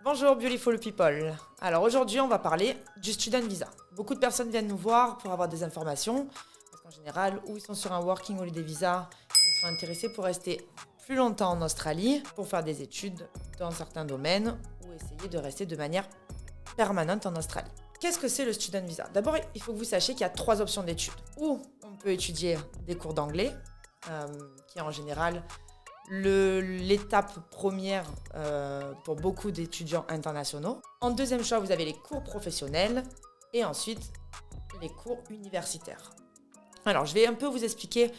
Bonjour Beautiful People. Alors aujourd'hui, on va parler du Student Visa. Beaucoup de personnes viennent nous voir pour avoir des informations, parce qu'en général, ou ils sont sur un Working Holiday Visa, ils sont intéressés pour rester plus longtemps en Australie, pour faire des études dans certains domaines, ou essayer de rester de manière permanente en Australie. Qu'est-ce que c'est le Student Visa? D'abord, il faut que vous sachiez qu'il y a 3 options d'études. Ou on peut étudier des cours d'anglais, qui est en général l'étape première pour beaucoup d'étudiants internationaux. En deuxième choix, vous avez les cours professionnels et ensuite les cours universitaires. Alors, je vais un peu vous expliquer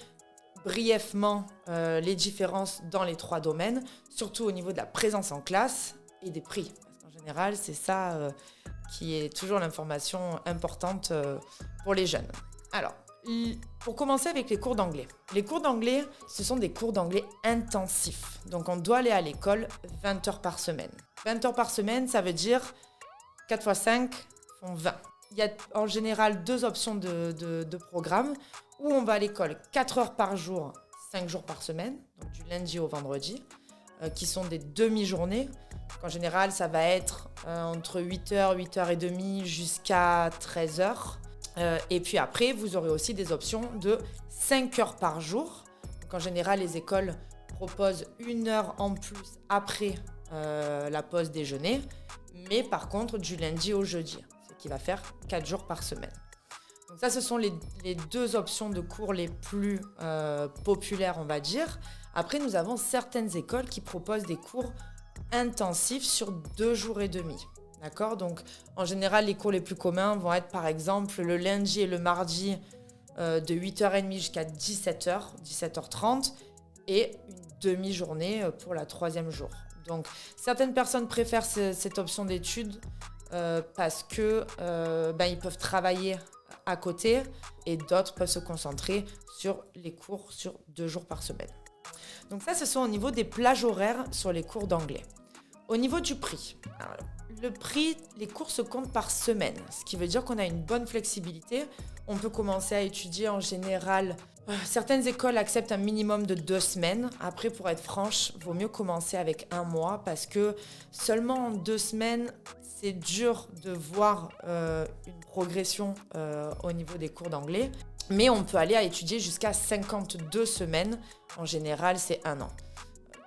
brièvement les différences dans les 3 domaines, surtout au niveau de la présence en classe et des prix. Parce qu'en général, c'est ça qui est toujours l'information importante pour les jeunes. Alors, pour commencer avec les cours d'anglais. Les cours d'anglais, ce sont des cours d'anglais intensifs. Donc, on doit aller à l'école 20 heures par semaine. 20 heures par semaine, ça veut dire 4 x 5 font 20. Il y a en général 2 options de programme où on va à l'école 4 heures par jour, 5 jours par semaine, donc du lundi au vendredi, qui sont des demi-journées. Donc, en général, ça va être entre 8h, 8h30 jusqu'à 13h. Et puis après, vous aurez aussi des options de 5 heures par jour. Donc en général, les écoles proposent 1 heure en plus après la pause déjeuner, mais par contre du lundi au jeudi, ce qui va faire 4 jours par semaine. Donc ça, ce sont les 2 options de cours les plus populaires, on va dire. Après, nous avons certaines écoles qui proposent des cours intensifs sur 2 jours et demi. D'accord? Donc, en général, les cours les plus communs vont être, par exemple, le lundi et le mardi de 8h30 jusqu'à 17h, 17h30, et une demi-journée pour la 3e jour. Donc, certaines personnes préfèrent cette option d'études parce que ils peuvent travailler à côté et d'autres peuvent se concentrer sur les cours sur 2 jours par semaine. Donc ça, ce sont au niveau des plages horaires sur les cours d'anglais. Au niveau du prix, alors, le prix, les cours se comptent par semaine, ce qui veut dire qu'on a une bonne flexibilité. On peut commencer à étudier en général. Certaines écoles acceptent un minimum de 2 semaines. Après, pour être franche, il vaut mieux commencer avec 1 mois parce que seulement en 2 semaines, c'est dur de voir une progression au niveau des cours d'anglais. Mais on peut aller à étudier jusqu'à 52 semaines. En général, c'est 1 an.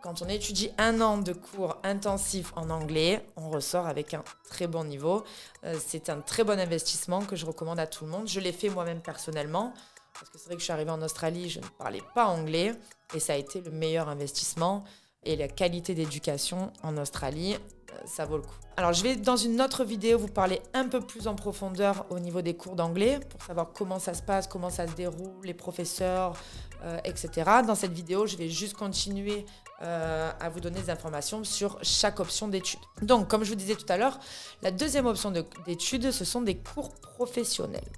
Quand on étudie 1 an de cours intensifs en anglais, on ressort avec un très bon niveau. C'est un très bon investissement que je recommande à tout le monde. Je l'ai fait moi-même personnellement, parce que c'est vrai que je suis arrivée en Australie, je ne parlais pas anglais, et ça a été le meilleur investissement. Et la qualité d'éducation en Australie, ça vaut le coup. Alors, je vais dans une autre vidéo vous parler un peu plus en profondeur au niveau des cours d'anglais, pour savoir comment ça se passe, comment ça se déroule, les professeurs, etc. Dans cette vidéo, je vais juste continuer à vous donner des informations sur chaque option d'études. Donc, comme je vous disais tout à l'heure, la 2e option d'études, ce sont des cours professionnels.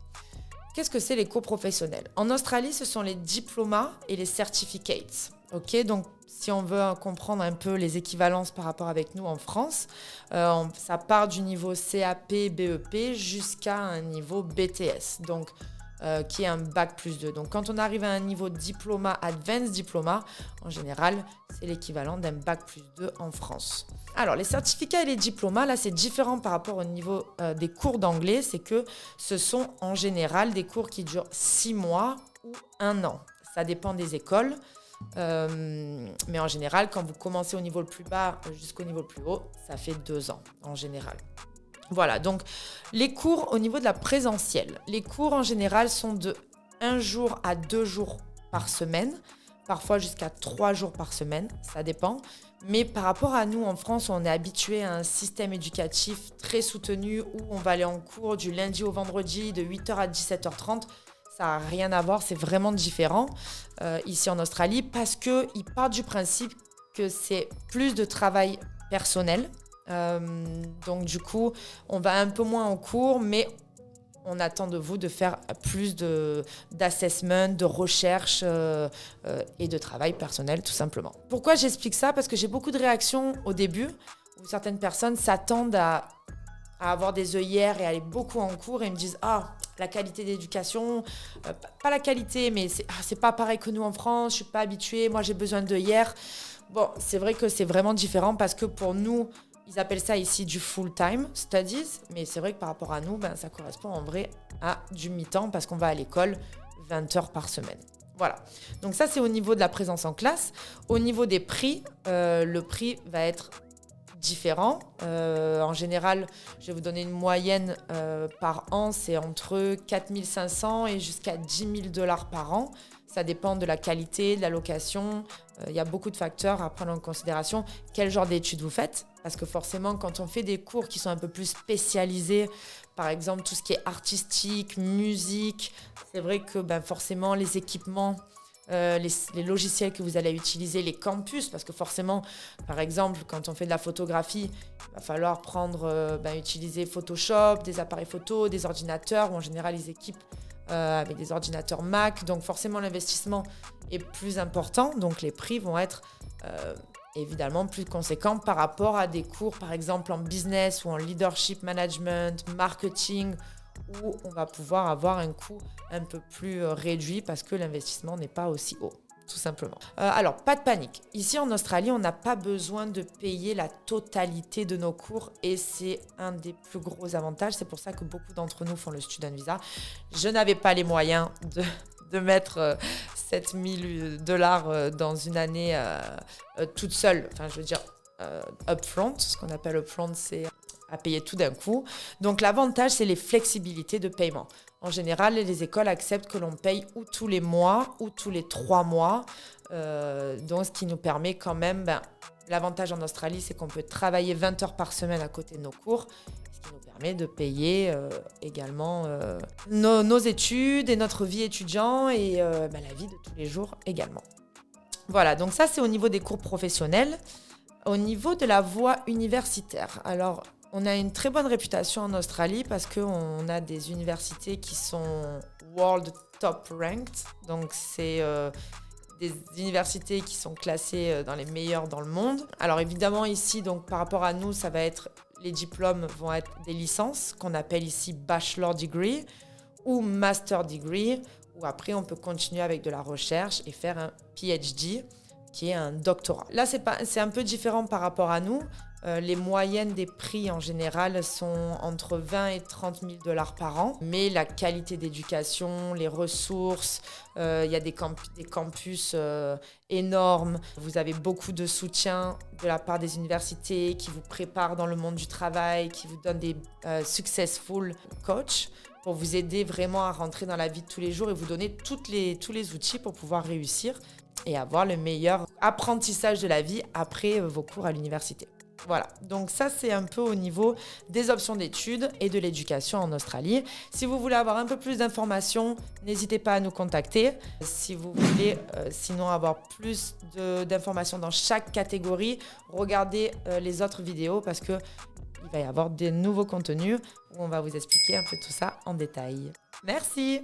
Qu'est-ce que c'est les cours professionnels? En Australie, ce sont les diplomas et les certificates. Ok, donc si on veut comprendre un peu les équivalences par rapport avec nous en France, ça part du niveau CAP, BEP jusqu'à un niveau BTS. Donc, qui est un bac plus 2. Donc, quand on arrive à un niveau diplôma, advanced diplôma, en général, c'est l'équivalent d'un bac plus 2 en France. Alors, les certificats et les diplomas, là, c'est différent par rapport au niveau des cours d'anglais. C'est que ce sont en général des cours qui durent 6 mois ou 1 an. Ça dépend des écoles. Mais en général, quand vous commencez au niveau le plus bas jusqu'au niveau le plus haut, ça fait 2 ans en général. Voilà, donc les cours au niveau de la présentielle. Les cours en général sont de 1 jour à 2 jours par semaine, parfois jusqu'à 3 jours par semaine, ça dépend. Mais par rapport à nous en France, on est habitué à un système éducatif très soutenu où on va aller en cours du lundi au vendredi de 8h à 17h30. Ça n'a rien à voir, c'est vraiment différent ici en Australie parce qu'ils partent du principe que c'est plus de travail personnel. Donc du coup, on va un peu moins en cours, mais on attend de vous de faire plus d'assessment, de recherche et de travail personnel, tout simplement. Pourquoi j'explique ça? Parce que j'ai beaucoup de réactions au début où certaines personnes s'attendent à avoir des œillères et aller beaucoup en cours et me disent « Ah, la qualité d'éducation, pas la qualité, mais c'est pas pareil que nous en France, je suis pas habituée, moi j'ai besoin d'œillères. » Bon, c'est vrai que c'est vraiment différent parce que pour nous, Ils appellent ça ici du full-time studies, mais c'est vrai que par rapport à nous, ça correspond en vrai à du mi-temps parce qu'on va à l'école 20 heures par semaine. Voilà, donc ça c'est au niveau de la présence en classe. Au niveau des prix, le prix va être différent. En général, je vais vous donner une moyenne par an, c'est entre 4 500 et jusqu'à 10 000 $ par an. Ça dépend de la qualité, de la location. Il y a beaucoup de facteurs à prendre en considération. Quel genre d'études vous faites? Parce que forcément, quand on fait des cours qui sont un peu plus spécialisés, par exemple tout ce qui est artistique, musique, c'est vrai que forcément les équipements, les logiciels que vous allez utiliser, les campus, parce que forcément, par exemple, quand on fait de la photographie, il va falloir utiliser Photoshop, des appareils photo, des ordinateurs, où en général ils équipent avec des ordinateurs Mac. Donc forcément, l'investissement est plus important. Donc les prix vont être évidemment plus conséquents par rapport à des cours, par exemple en business ou en leadership management, marketing, où on va pouvoir avoir un coût un peu plus réduit parce que l'investissement n'est pas aussi haut, tout simplement. Alors, pas de panique. Ici, en Australie, on n'a pas besoin de payer la totalité de nos cours et c'est un des plus gros avantages. C'est pour ça que beaucoup d'entre nous font le Student Visa. Je n'avais pas les moyens de mettre 7 000 $ dans une année toute seule. Enfin, je veux dire, upfront. Ce qu'on appelle upfront, c'est à payer tout d'un coup. Donc l'avantage, c'est les flexibilités de paiement. En général, les écoles acceptent que l'on paye ou tous les mois ou tous les 3 mois. Donc ce qui nous permet quand même, l'avantage en Australie, c'est qu'on peut travailler 20 heures par semaine à côté de nos cours, ce qui nous permet de payer également nos études et notre vie étudiant et la vie de tous les jours également. Voilà, donc ça c'est au niveau des cours professionnels. Au niveau de la voie universitaire, alors on a une très bonne réputation en Australie parce qu'on a des universités qui sont World Top Ranked. Donc, c'est des universités qui sont classées dans les meilleures dans le monde. Alors, évidemment, ici, donc, par rapport à nous, ça va être, les diplômes vont être des licences qu'on appelle ici Bachelor Degree ou Master Degree. Ou après, on peut continuer avec de la recherche et faire un PhD qui est un doctorat. Là, c'est un peu différent par rapport à nous. Les moyennes des prix en général sont entre 20 et 30 000 $ par an. Mais la qualité d'éducation, les ressources, il y a des campus énormes. Vous avez beaucoup de soutien de la part des universités qui vous préparent dans le monde du travail, qui vous donnent des successful coachs pour vous aider vraiment à rentrer dans la vie de tous les jours et vous donner tous les outils pour pouvoir réussir et avoir le meilleur apprentissage de la vie après vos cours à l'université. Voilà, donc ça c'est un peu au niveau des options d'études et de l'éducation en Australie. Si vous voulez avoir un peu plus d'informations, n'hésitez pas à nous contacter. Si vous voulez sinon avoir plus d'informations dans chaque catégorie, regardez les autres vidéos parce qu'il va y avoir des nouveaux contenus où on va vous expliquer un peu tout ça en détail. Merci!